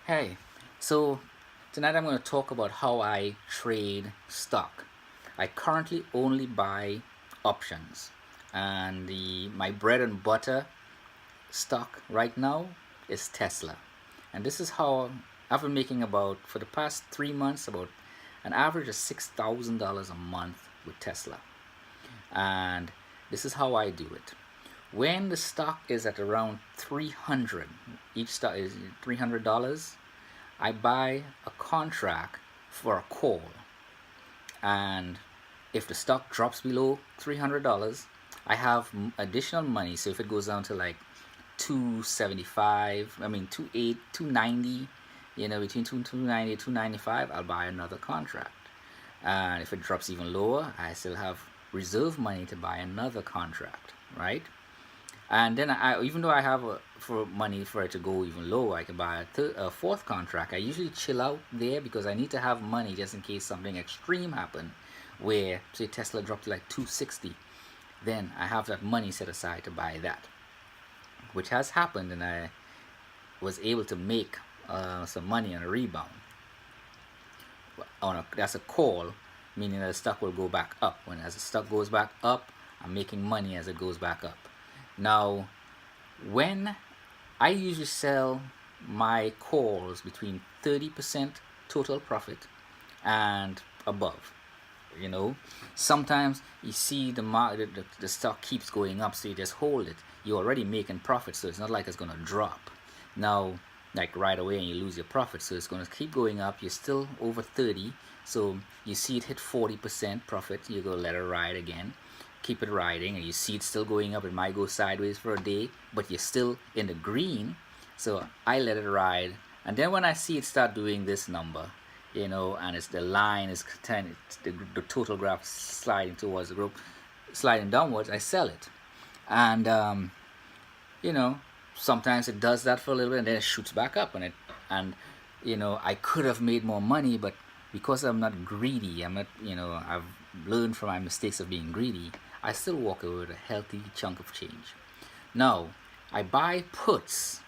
Hey, so tonight I'm going to talk about how I trade stock. I currently only buy options, and the my bread and butter stock right now is Tesla. And this is how I've been making about for the past 3 months about an average of $6,000 a month with Tesla. And this is how I do it. When the stock is at around 300, each stock is $300. I buy a contract for a call, and if the stock drops below $300, I have additional money. So if it goes down to like 275, I mean 28, 290, between 290 and 295, I'll buy another contract. And if it drops even lower, I still have reserve money to buy another contract, right? And then even though I have for money for it to go even lower, I can buy a fourth contract. I usually chill out there because I need to have money just in case something extreme happen, where say Tesla dropped to like 260. Then I have that money set aside to buy that, which has happened, and I was able to make some money on a rebound. That's a call, meaning that the stock will go back up. When as the stock goes back up, I'm making money as it goes back up. Now, when I usually sell my calls between 30% total profit and above. Sometimes you see the market, the stock keeps going up, so you just hold it. You're already making profit, so it's not like it's going to drop now like right away and you lose your profit. So it's going to keep going up. You're still over 30, so you see it hit 40% profit, you go let it ride again, keep it riding, and you see it still going up. It might go sideways for a day, but you're still in the green, so I let it ride. And then when I see it start doing this number, and it's the line is the total graph sliding towards the group, sliding downwards, I sell it. And you know sometimes it does that for a little bit and then it shoots back up, and I could have made more money, but because I'm not greedy, I've learned from my mistakes of being greedy, I still walk away with a healthy chunk of change. Now, I buy puts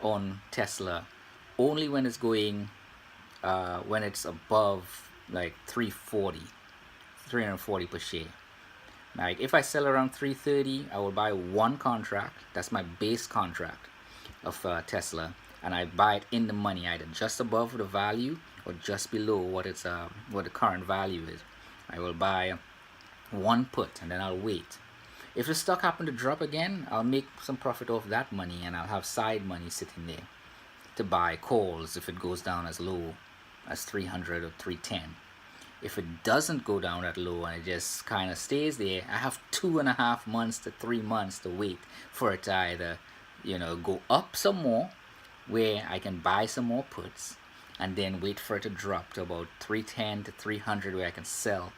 on Tesla only when it's above like 340 per share. Like if I sell around 330, I will buy one contract. That's my base contract of Tesla, and I buy it in the money, either just above the value or just below what the current value is. I will buy one put and then I'll wait. If the stock happen to drop again, I'll make some profit off that money, and I'll have side money sitting there to buy calls if it goes down as low as 300 or 310. If it doesn't go down that low and it just kind of stays there, I have 2.5 months to 3 months to wait for it to either go up some more, where I can buy some more puts, and then wait for it to drop to about 310 to 300, where I can sell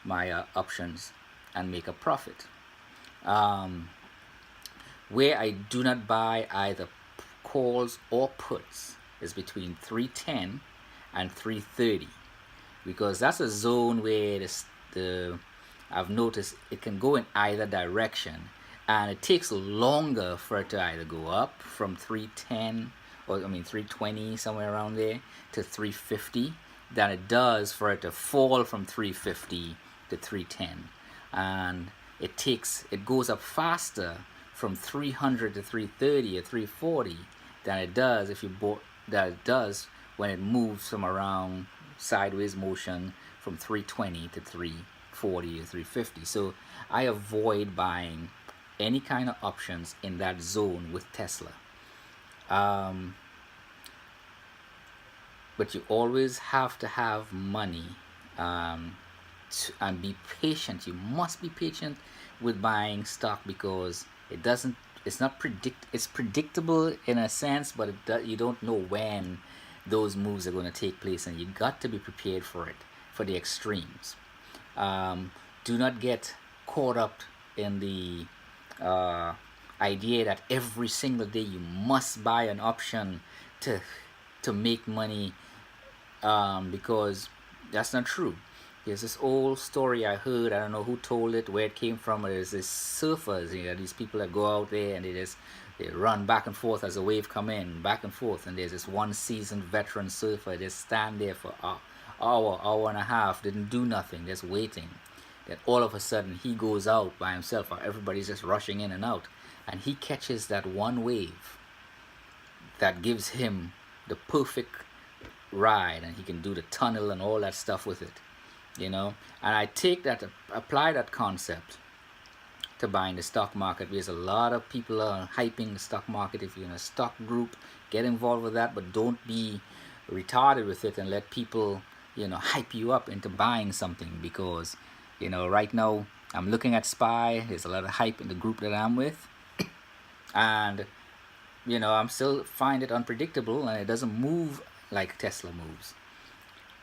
my options and make a profit. Where I do not buy either calls or puts is between 310 and 330, because that's a zone where I've noticed it can go in either direction, and it takes longer for it to either go up from 310, or 320, somewhere around there, to 350 than it does for it to fall from 350 to 310. And it goes up faster from 300 to 330 or 340 than it does when it moves from around sideways motion from 320 to 340 or 350. So I avoid buying any kind of options in that zone with Tesla. But you always have to have money, and be patient. You must be patient with buying stock, because it's predictable in a sense, but you don't know when those moves are going to take place, and you got to be prepared for the extremes. Do not get caught up in the idea that every single day you must buy an option to make money, because that's not true. There's this old story I heard. I don't know who told it, where it came from. There's these surfers, these people that go out there and They run back and forth as a wave come in, back and forth, and there's this one seasoned veteran surfer just stand there for an hour and a half, didn't do nothing, just waiting. Then all of a sudden he goes out by himself, or everybody's just rushing in and out, and he catches that one wave that gives him the perfect ride, and he can do the tunnel and all that stuff with it, you know. And I take that, apply that concept to buying the stock market, because a lot of people are hyping the stock market. If you're in a stock group, get involved with that, but don't be retarded with it and let people, you know, hype you up into buying something. Because, you know, right now I'm looking at SPY, there's a lot of hype in the group that I'm with, and you know, I'm still find it unpredictable, and it doesn't move like Tesla moves.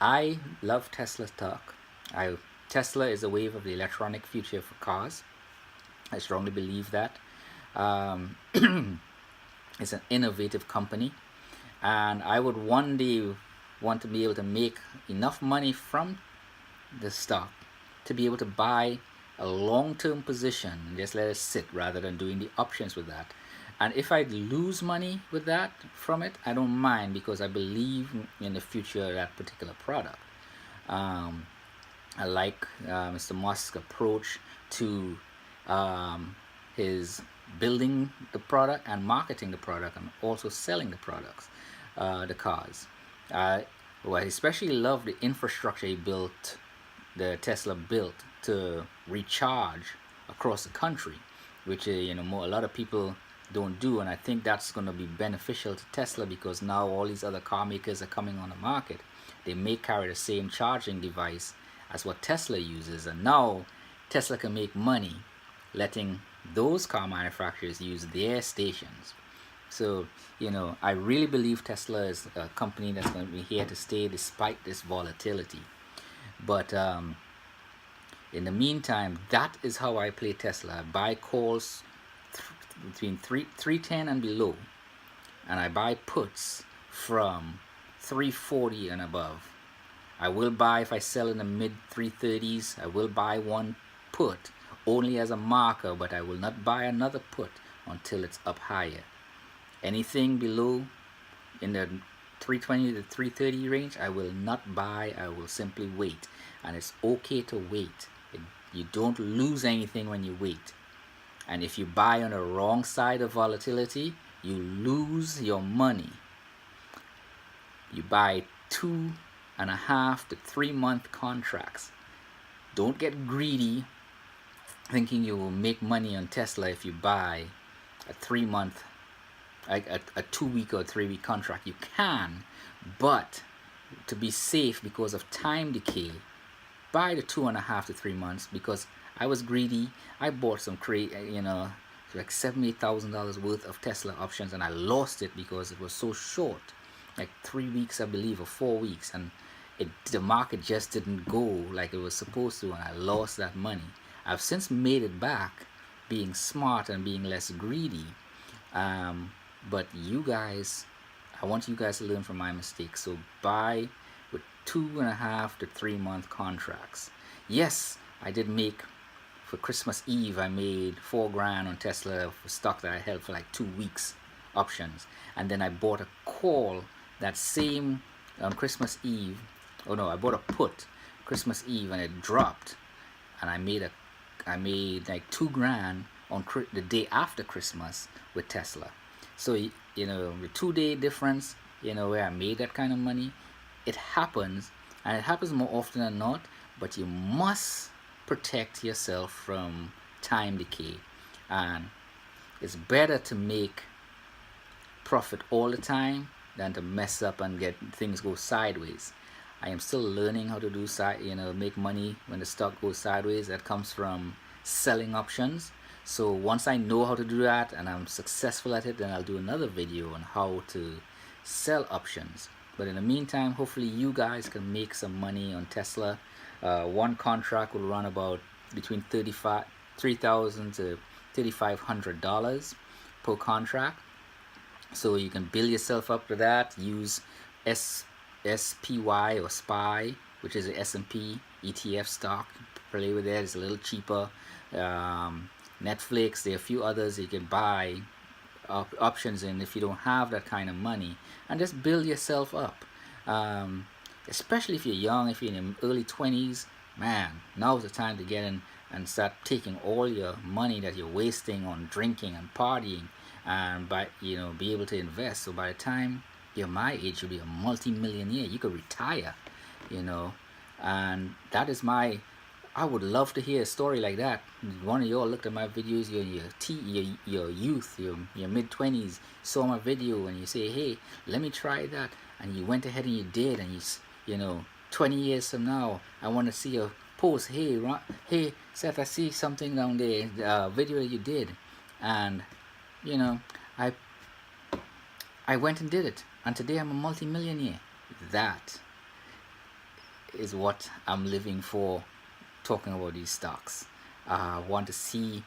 I love Tesla stock. Tesla is a wave of the electronic future for cars. I strongly believe that. It's an innovative company, and I would one day want to be able to make enough money from the stock to be able to buy a long-term position and just let it sit rather than doing the options with that. And if I lose money with that from it, I don't mind, because I believe in the future of that particular product. I like Mr. Musk's approach to his building the product and marketing the product, and also selling the products, the cars. Well, I especially love the infrastructure he built, the Tesla built to recharge across the country, which you know, a lot of people don't do. And I think that's going to be beneficial to Tesla, because now all these other car makers are coming on the market. They may carry the same charging device as what Tesla uses, and now Tesla can make money letting those car manufacturers use their stations. So, you know, I really believe Tesla is a company that's going to be here to stay despite this volatility. But in the meantime, that is how I play Tesla. I buy calls between 310 and below, and I buy puts from 340 and above. I will buy, if I sell in the mid 330s, I will buy one put only as a marker, but I will not buy another put until it's up higher. Anything below in the 320 to 330 range, I will not buy. I will simply wait, and it's okay to wait. You don't lose anything when you wait. And if you buy on the wrong side of volatility, you lose your money. You buy 2.5 to 3 month contracts. Don't get greedy thinking you will make money on Tesla if you buy a 3 month, a 2 week or 3 week contract. You can, but to be safe, because of time decay, buy the 2.5 to 3 months. Because I was greedy. I bought some like $78,000 worth of Tesla options, and I lost it because it was so short, like 3 weeks, I believe, or 4 weeks, and the market just didn't go like it was supposed to, and I lost that money. I've since made it back, being smart and being less greedy. But you guys, I want you guys to learn from my mistakes. So buy with 2.5 to 3 month contracts. Yes, I did make, for Christmas Eve, I made $4,000 on Tesla for stock that I held for like 2 weeks options. And then I bought a call that same Christmas Eve. Oh no, I bought a put Christmas Eve, and it dropped, and I made like $2,000 on the day after Christmas with Tesla. So you know, the 2 day difference, you know, where I made that kind of money, it happens, and it happens more often than not. But you must protect yourself from time decay, and it's better to make profit all the time than to mess up and get things go sideways. I am still learning how to do make money when the stock goes sideways. That comes from selling options. So once I know how to do that and I'm successful at it, then I'll do another video on how to sell options. But in the meantime, hopefully you guys can make some money on Tesla. One contract will run about between $3,000 to $3,500 per contract. So you can build yourself up to that. Use SPY or SPY, which is a S&P ETF stock. Play with it. It's a little cheaper. Netflix, there are a few others you can buy options in if you don't have that kind of money, and just build yourself up. um, Especially if you're young, if you're in your early 20s, man, now's the time to get in and start taking all your money that you're wasting on drinking and partying, and be able to invest. So by the time you're my age, you'll be a multi-millionaire. You could retire, you know. And that is my I would love to hear a story like that. One of y'all looked at my videos, you're in your youth, your mid-20s, saw my video, and you say, hey, let me try that. And you went ahead and you did, and you know, 20 years from now, I want to see a post, hey, hey, Seth, I see something down there, video that you did. And, you know, I went and did it, and today I'm a multi-millionaire. That is what I'm living for, talking about these stocks. I want to see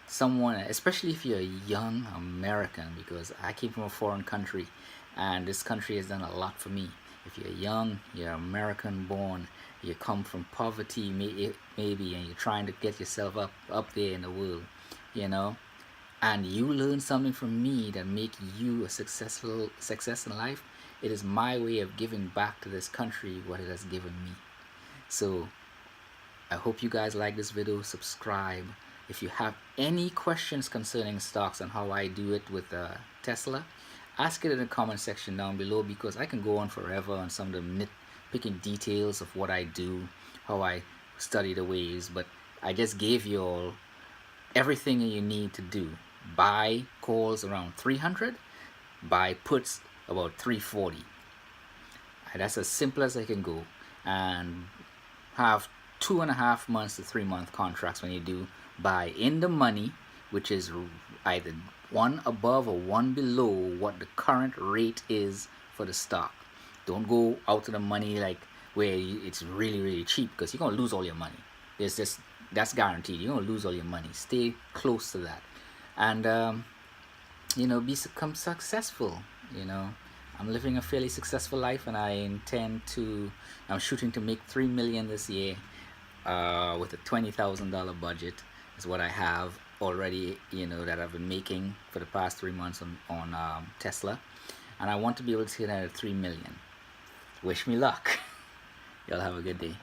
someone, especially if you're a young American, because I came from a foreign country and this country has done a lot for me. If you're young, you're American born, you come from poverty maybe, and you're trying to get yourself up there in the world, you know, and you learn something from me that make you a success in life, it is my way of giving back to this country what it has given me. So I hope you guys like this video. Subscribe. If you have any questions concerning stocks and how I do it with Tesla, ask it in the comment section down below, because I can go on forever on some of the nitpicking details of what I do, how I study the ways, but I just gave you all everything you need to do. Buy calls around 300, buy puts about 340. That's as simple as I can go, and have 2.5 months to 3 month contracts when you do buy in the money, which is either one above or one below what the current rate is for the stock. Don't go out to the money like where it's really cheap, because you're gonna lose all your money. That's guaranteed. You're gonna lose all your money. Stay close to that, and you know, become successful. You know, I'm living a fairly successful life, and I'm shooting to make $3 million this year, with a $20,000 budget is what I have already, you know, that I've been making for the past 3 months on Tesla, and I want to be able to hit that at $3 million. Wish me luck. Y'all have a good day.